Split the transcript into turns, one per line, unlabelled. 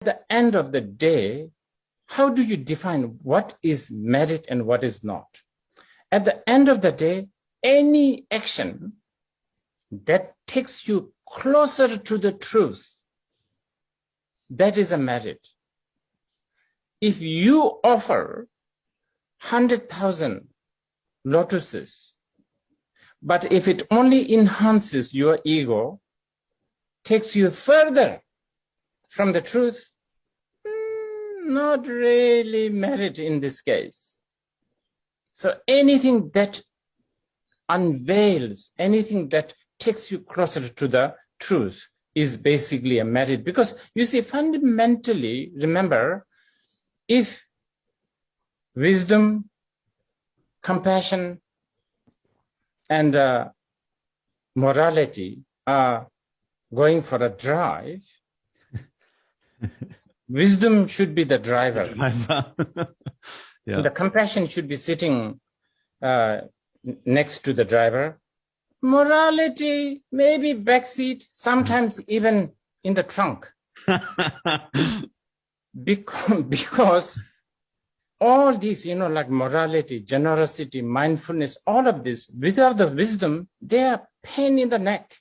the end of the day, how do you define what is merit and what is not? At the end of the day, any action that takes you closer to the truth, that is a merit. If you offer 100,000 lotuses, but if it only enhances your ego, takes you further from the truth, not really merit in this case. So anything that unveils, anything that takes you closer to the truth is basically a merit. Because you see, fundamentally, remember, if wisdom, compassion, and morality are going for a drive, wisdom should be the driver. Yeah. The compassion should be sitting next to the driver. Morality, maybe backseat, sometimes even in the trunk. Because all these, like morality, generosity, mindfulness, all of this, without the wisdom, they are pain in the neck.